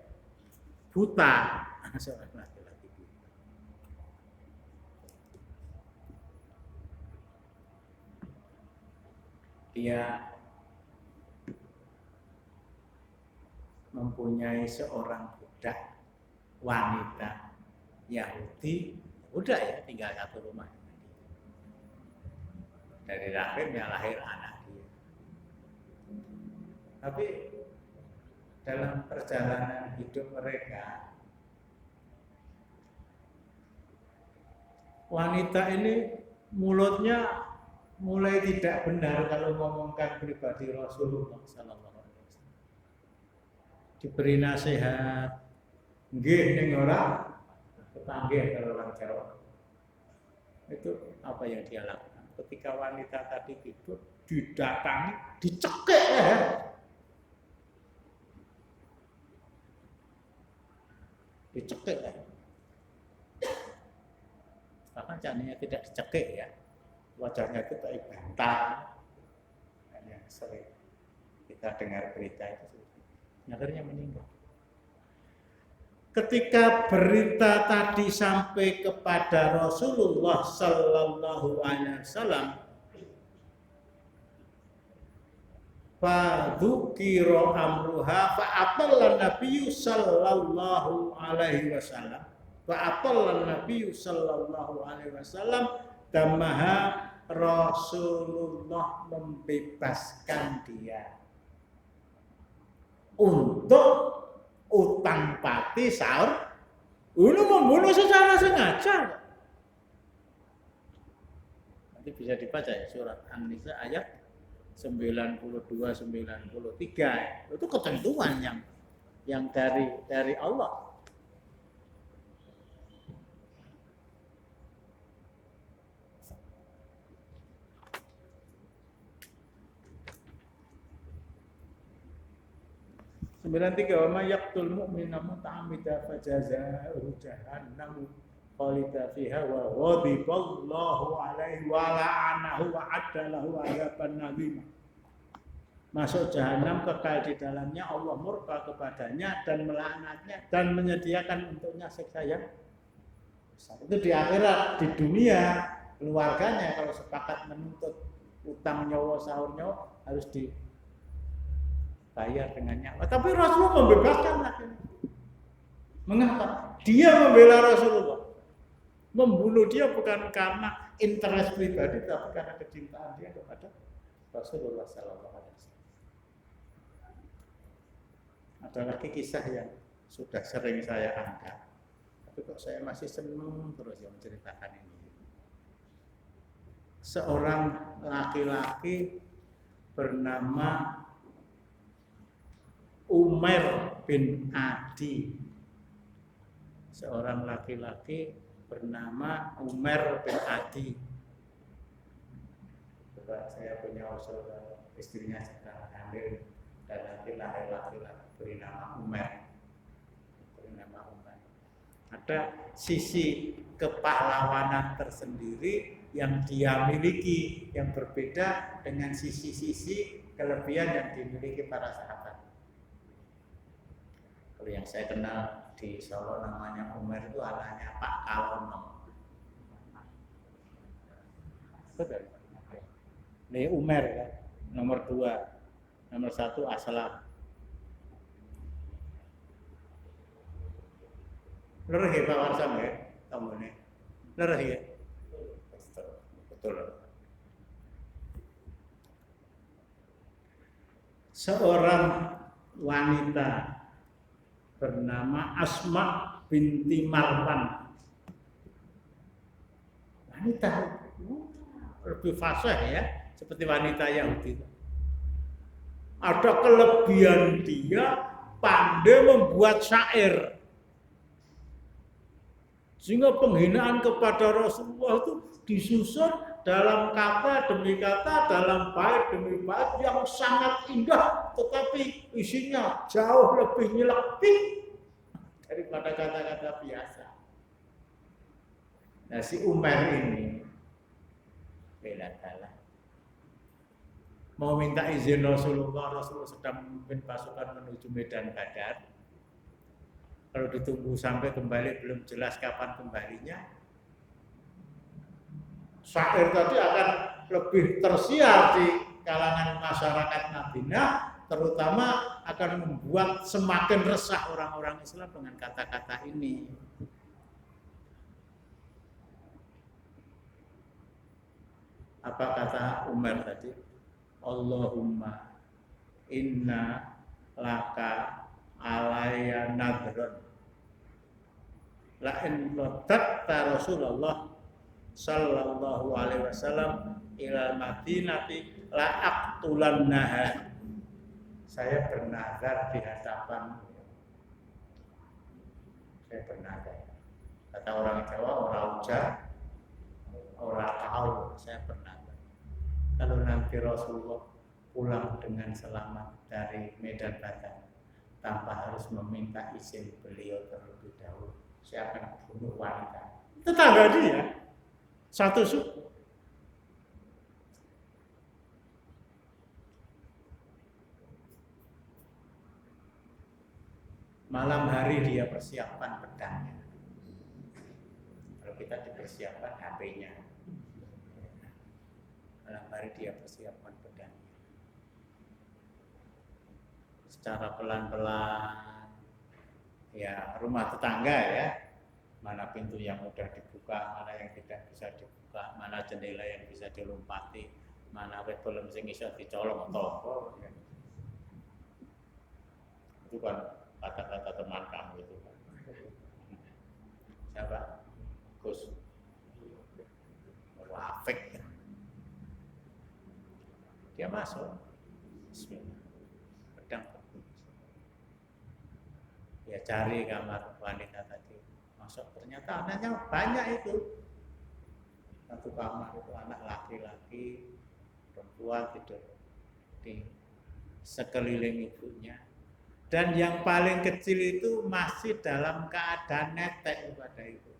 buta, seorang laki-laki buta. Dia mempunyai seorang budak wanita Yahudi, budak ya, tinggal satu rumah. Dari rahimnya lahir anak dia. Tapi dalam perjalanan hidup mereka, wanita ini mulutnya mulai tidak benar kalau ngomongkan pribadi Rasulullah sallallahu alaihi wasallam. Diberi nasihat, nggih ning ora kepanggih kalau orang Jawa. Itu apa yang dia lakukan. Ketika wanita tadi tidur, didatangi, dicekik ya. Dicekik ya. Bahkan caranya tidak dicekik ya. Wajahnya itu kayak bantal. Yang sering kita dengar berita itu. Akhirnya meninggal. Ketika berita tadi sampai kepada Rasulullah sallallahu alaihi wasallam, fadzukira amruha fa'atalla nabiyyu sallallahu alaihi wasallam damaha Rasulullah membebaskan dia untuk utang pati sahur. Ini membunuh secara sengaja. Nanti bisa dibaca ya surat An-Nisa ayat 92-93. Itu ketentuan yang dari Allah. Sembilan tiga wa may yaqtul mu'mina muta'ammidan fajazaa'uhu jahannam khalida fiha wa ghadiballahu alaihi wa la'anahu wa adda lahu 'adzaban nadzima. Masuk jahanam, kekal di dalamnya, Allah murka kepadanya dan melaknatnya dan menyediakan untuknya siksa yang besar. Itu di akhirat. Di dunia keluarganya kalau sepakat menuntut utang nyawa sahur nyawa harus bayar dengan nyawa. Tapi Rasulullah membebaskan lagi. Mengapa? Dia membela Rasulullah. Membunuh dia bukan karena interest pribadi, tapi karena kecintaan dia kepada Rasulullah sallallahu alaihi wasallam. Ada lagi kisah yang sudah sering saya angkat, tapi kok saya masih senang terus yang menceritakan ini. Seorang laki-laki bernama Umair bin Adi. Seorang laki-laki bernama Umair bin Adi. Saya punya usul istrinya sedang hamil dan nanti lahir laki-laki beri nama Umair. Ada sisi kepahlawanan tersendiri yang dia miliki yang berbeda dengan sisi-sisi kelebihan yang dimiliki para sahabat. Kalau yang saya kenal di Solo namanya Umar itu anaknya Pak Kalono. Betul. Ini Umar kan, nomor 2, nomor 1 Aslam. Lereh ya Pak Warsam ya, kamu nih. Lereh ya. Betul. Seorang wanita bernama Asma binti Marwan. Wanita lebih fasih ya, seperti wanita Yahudi. Ada kelebihan dia pandai membuat syair. Sehingga penghinaan kepada Rasulullah itu disusun dalam kata demi kata, dalam bait demi bait yang sangat indah, tetapi isinya jauh lebih nyelekit daripada kata-kata biasa. Nah, si Umar ini bela-bela mau minta izin Rasulullah sedang memimpin pasukan menuju Medan Badar. Kalau ditunggu sampai kembali belum jelas kapan kembalinya, syair tadi akan lebih tersiar di kalangan masyarakat Madinah, terutama akan membuat semakin resah orang-orang Islam dengan kata-kata ini. Apa kata Umar tadi? Allahumma inna laka alaya nadron la in rodatta Rasulullah sallallahu alaihi wasallam ilal Madinati la aqtulannaha. Saya bernazar di hadapan, saya bernazar. Kata orang Jawa, orang ujar, orang tahu, saya bernazar. Kalau nanti Rasulullah pulang dengan selamat dari medan batang tanpa harus meminta izin beliau terlebih dahulu, saya akan bunuh wanita. Tetangga dia, satu suku. Malam hari dia persiapan pedangnya. Kalau kita dipersiapkan HP-nya. Malam hari dia persiapan pedangnya. Secara pelan-pelan, ya rumah tetangga ya, mana pintu yang mudah dibuka, mana yang tidak bisa dibuka, mana jendela yang bisa dilompati, mana belum sing iso dicolong toko. Ya. Itu kan kata-kata teman kamu itu kan. Siapa? Gus Rafiq. Dia masuk. Bismillah. Pedang. Ya cari kamar wanita tadi. Masuk ternyata anaknya banyak itu. Satu kamar itu anak laki-laki, perempuan tidur di sekeliling ibunya. Dan yang paling kecil itu masih dalam keadaan netek kepada ibu.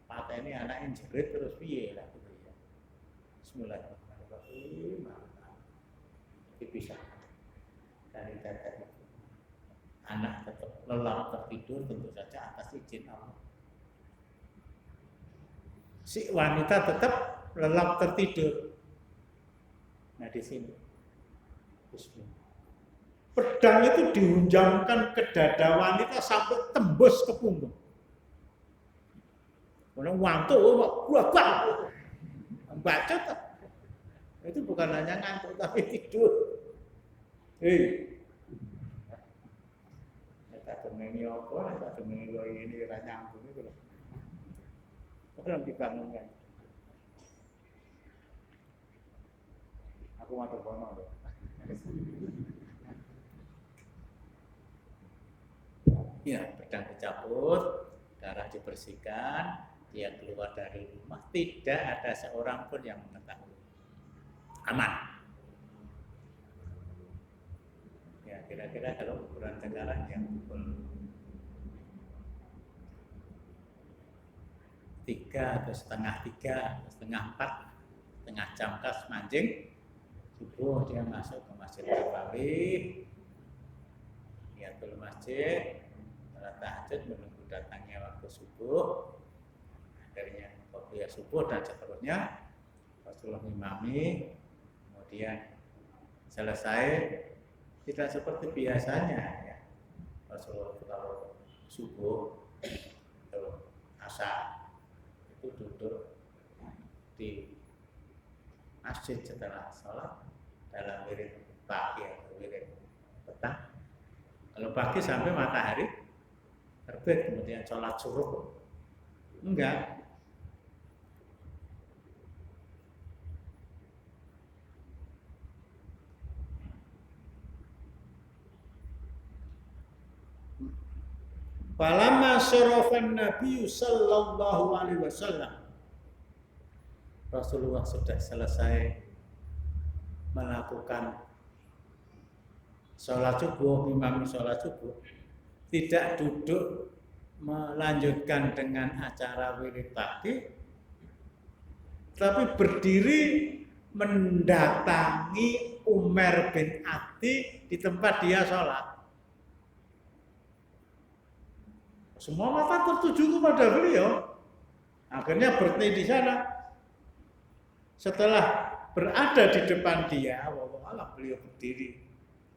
Patah ini anak yang jerit terus piye lah gitu ya. Bismillahirrahmanirrahim. Dipisah dari tetek itu. Anak tetap lelap tertidur tentu saja atas izin Allah. Si wanita tetap lelap tertidur. Nah di sini. Pedang itu dihunjamkan ke dada wanita sampai tembus ke punggung. Orang wantu, buah, baca tak? Itu bukan hanya ngantuk tapi tidur. Tak demengi apa, tak demengi ini nyambung itu. Orang dibangunkan. Aku matur bono loh. Ya, pedang dicabut, darah dibersihkan, dia keluar dari rumah, tidak ada seorang pun yang mengetahui. Aman. Ya, kira-kira kalau ukuran sekarang yang pukul 3 atau setengah 3, setengah 4, setengah jam kas mancing, subuh dia masuk ke Masjid Nabawi, niatul masjid, salat tahajud menunggu datangnya waktu subuh, akhirnya waktu subuh dan seterusnya Rasulullah imami, kemudian selesai tidak seperti biasanya ya. Rasulullah kalau subuh atau asar itu duduk di masjid setelah sholat dalam wirid pagi atau wirid petang. Kalau pagi sampai matahari terbit kemudian sholat suruh, enggak. Falamma syarafan Nabi sallallahu alaihi wasallam, Rasulullah sudah selesai melakukan sholat subuh, imam sholat subuh, tidak duduk melanjutkan dengan acara wirid pagi, tapi berdiri mendatangi Umar bin Ati di tempat dia sholat. Semua mata tertuju kepada beliau. Akhirnya berhenti di sana. Setelah berada di depan dia, wallah beliau berdiri.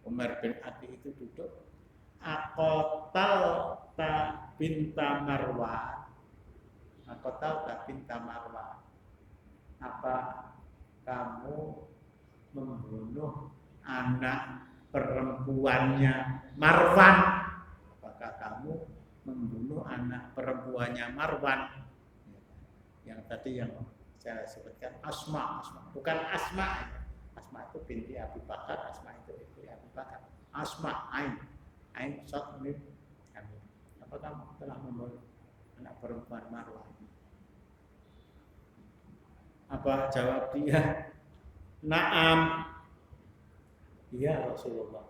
Umar bin Ati itu duduk. Aqatal ta binta Marwan. Aqatal ta binta Marwan. Apa kamu membunuh anak perempuannya Marwan? Apakah kamu membunuh membunuh anak perempuannya Marwan. Yang tadi yang saya sebutkan Asma, bukan Asma. Asma itu binti Abu Bakar, Asma itu istri Abu Bakar. Asma, Ain Sot Mim. Apa kamu telah membunuh anak perempuan Marwan? Apa jawab dia? Naam. Iya Rasulullah.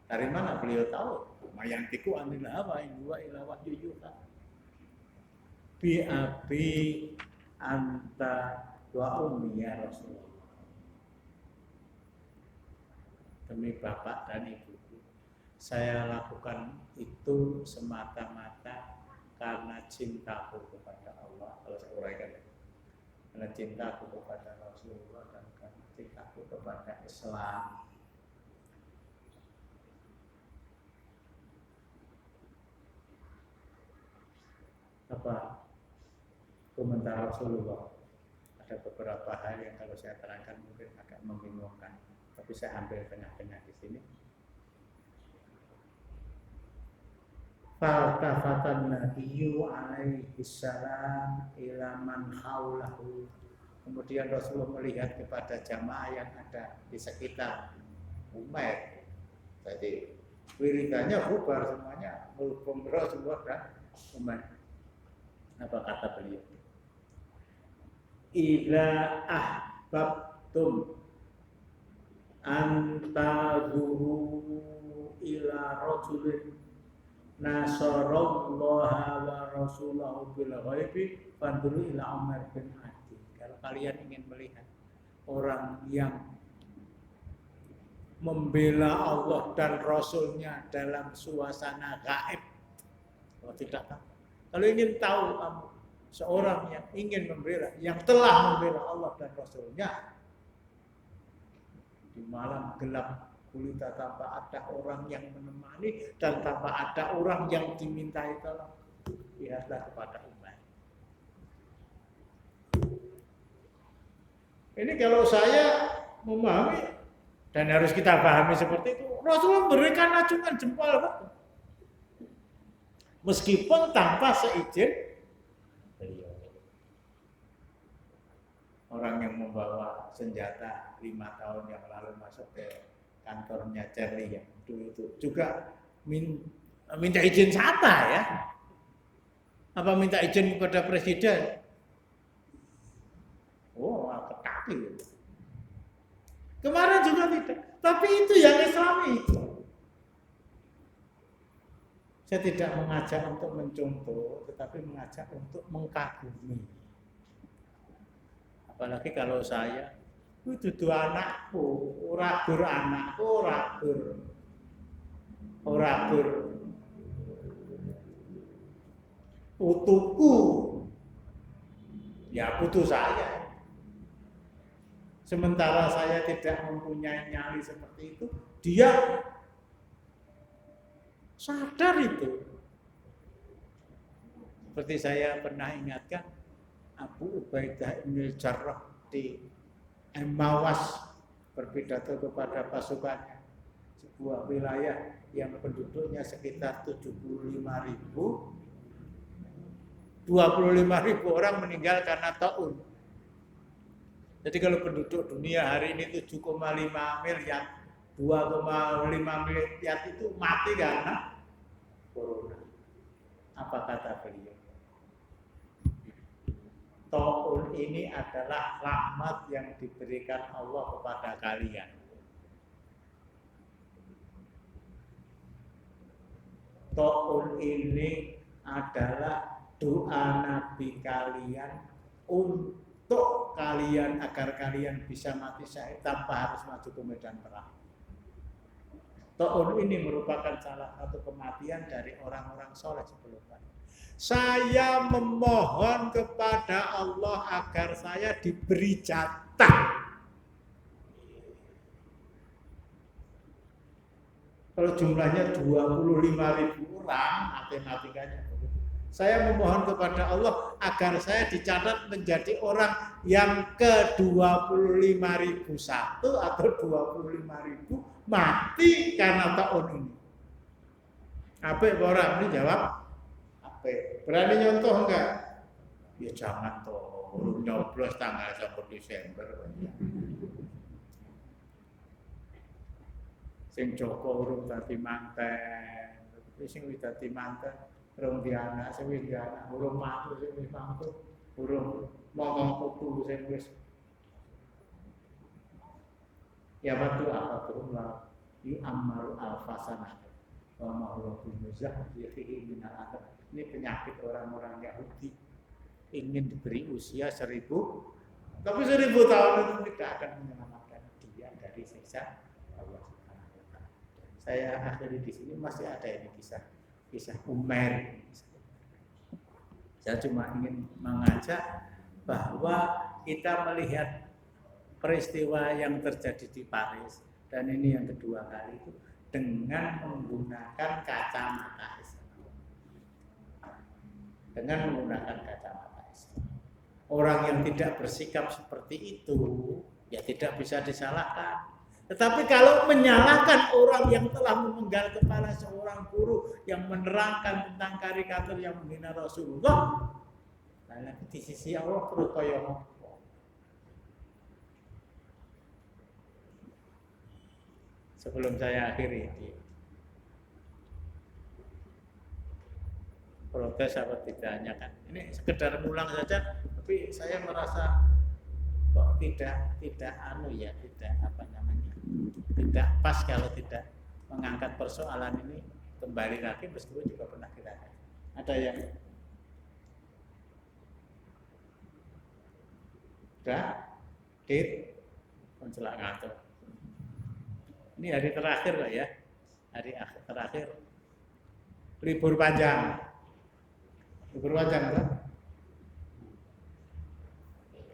Dari mana beliau tahu? Mayantiku anil hawa in huwa illa wahyu yuha. Bi abi anta wa ummi ya Rasulullah. Demi bapak dan ibuku, saya lakukan itu semata-mata karena cintaku kepada Allah. Kalau saya uraikan, karena cintaku kepada Rasulullah dan karena cintaku kepada Islam. Apa komentar Rasulullah? Ada beberapa hal yang kalau saya terangkan mungkin agak membingungkan, tapi saya ambil tengah-tengah di sini. Faltafatan Nabiyyu alaihi salam ila man haulahu. Kemudian Rasulullah melihat kepada jamaah yang ada di sekitar Umair. Jadi wiridannya bubar semuanya, melukung Rasulullah dan Umair. Apa kata beliau? Ila ahbabtum antadhuru ila rajulin nasarallaha wa rasulahu bil ghaibi fanduru ila Umar bin Adi. Kalau kalian ingin melihat orang yang membela Allah dan Rasulnya dalam suasana gaib, kalau tidak tahu. Kalau ingin tahu kamu seorang yang ingin membela, yang telah membela Allah dan Rasulnya di malam gelap gulita tanpa ada orang yang menemani dan tanpa ada orang yang dimintai tolong, lihatlah kepada umat. Ini kalau saya memahami dan harus kita pahami seperti itu, Rasulullah memberikan acungan jempol, meskipun tanpa seizin beliau. Orang yang membawa senjata 5 tahun yang lalu masuk ke kantornya Charlie yang dulu itu juga minta izin siapa ya? Apa minta izin kepada presiden? Oh, kekaki. Kemarin juga tidak. Tapi itu yang Islami itu. Saya tidak mengajak untuk mencontoh, tetapi mengajak untuk mengkagumi. Apalagi kalau saya, itu dua anakku, uragur anakku, uragur putuku, ya putu saya. Sementara saya tidak mempunyai nyali seperti itu, dia sadar itu. Seperti saya pernah ingatkan, Abu Ubaidah bin Jarrah di Emmawas berpidato kepada pasukannya, sebuah wilayah yang penduduknya sekitar 75.000, 25.000 orang meninggal karena taun. Jadi kalau penduduk dunia hari ini 7,5 miliar, 2,5 miliar itu mati karena corona. Apa kata beliau? Taun ini adalah rahmat yang diberikan Allah kepada kalian. Taun ini adalah doa Nabi kalian untuk kalian agar kalian bisa mati syahid tanpa harus maju ke medan perang. Taun ini merupakan salah satu kematian dari orang-orang soleh sebelumnya. Saya memohon kepada Allah agar saya diberi jatah. Kalau jumlahnya 25.000 orang, matematikanya. Saya memohon kepada Allah agar saya dicatat menjadi orang yang ke-25.001 atau 25.000 mati karena tahun ini. Apa orang ini jawab? Berani nyontoh enggak? Ya jangan toh, urung nyoblos tanggal 1 Desember. Sing Joko urung dadi manten, sing wis dadi manten urung di anak, sing wis di anak urung mantu, sing wis mantu urung ngomong putu sing wis ya batu apa tuh lah yu amaru alfasana wa ma huwa bimuzahzihi minal adab. Ini penyakit orang-orang Yahudi, ingin diberi usia 1000, tapi 1000 tahun itu tidak akan menyelamatkan dia dari siksa Allah. Saya akhiri di sini, masih ada ini kisah Umair. Saya cuma ingin mengajak bahwa kita melihat peristiwa yang terjadi di Paris, dan ini yang kedua kali itu dengan menggunakan kacamata Islam. Dengan menggunakan kacamata Islam. Orang yang tidak bersikap seperti itu ya tidak bisa disalahkan. Tetapi kalau menyalahkan orang yang telah memenggal kepala seorang guru yang menerangkan tentang karikatur yang menghina Rasulullah, nah di sisi Allah terus kaya sebelum saya akhiri, protes apa tidaknya kan? Ini sekedar ngulang saja, tapi saya merasa kok tidak tidak pas kalau tidak mengangkat persoalan ini kembali lagi, meskipun juga pernah kita ada yang udah konselak ngantuk. Ini hari terakhir lah ya, hari terakhir libur panjang kan?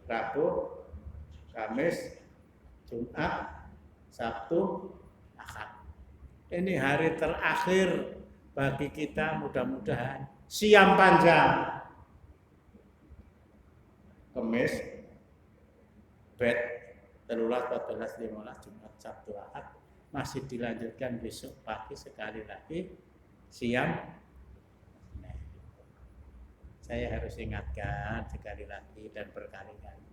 Rabu, Kamis, Jumat, Sabtu, Ahad. Ini hari terakhir bagi kita, mudah-mudahan siam panjang. Kamis, bed, 13, 14, 15, Jumat, Sabtu, Ahad. Masih dilanjutkan besok pagi sekali lagi siam. Nah, saya harus ingatkan sekali lagi dan berkali-kali.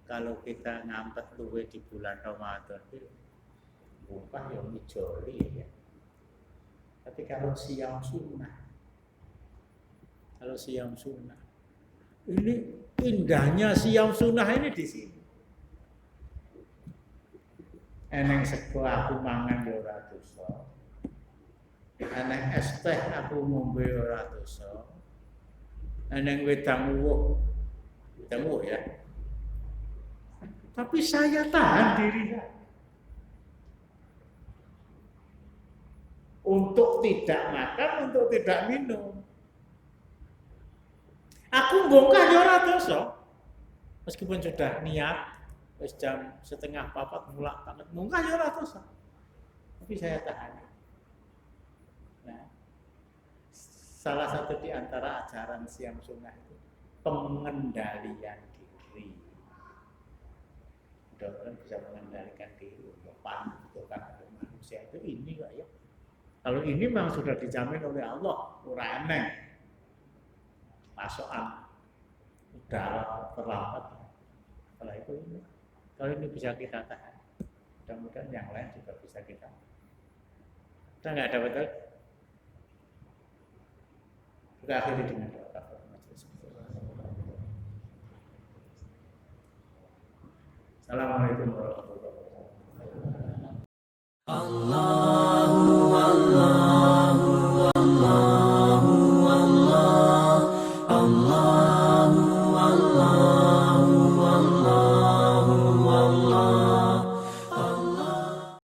Kalau kita ngampet luwe di bulan Ramadan itu bukan yang dijoli ya. Tapi kalau siam sunnah, ini indahnya siam sunnah ini di sini. Eneng sego aku mangan ya ora dosa. Eneng es teh aku ngombe ora dosa. Eneng wedang uwuh ya. Tapi saya tahan diri saya untuk tidak makan, untuk tidak minum. Aku bongkar ya ora dosa. Meskipun sudah niat wis jam 3:30 mulak banget, bongkar ya ora dosa. Tapi saya tahan. Nah, salah satu di antara ajaran siam sunnah itu pengendalian diri. Mudah-mudahan bisa mengendalikan diri. Pantukan manusia itu ini kok ya. Kalau ini memang sudah dijamin oleh Allah, ora aneh. Pasokan udah terlambat. Setelah itu ini, kalau ini bisa kita tahan, mudah-mudahan yang lain juga bisa kita. Kita nggak ada betul. Kita akhiri dengan doa. Assalamualaikum warahmatullahi wabarakatuh.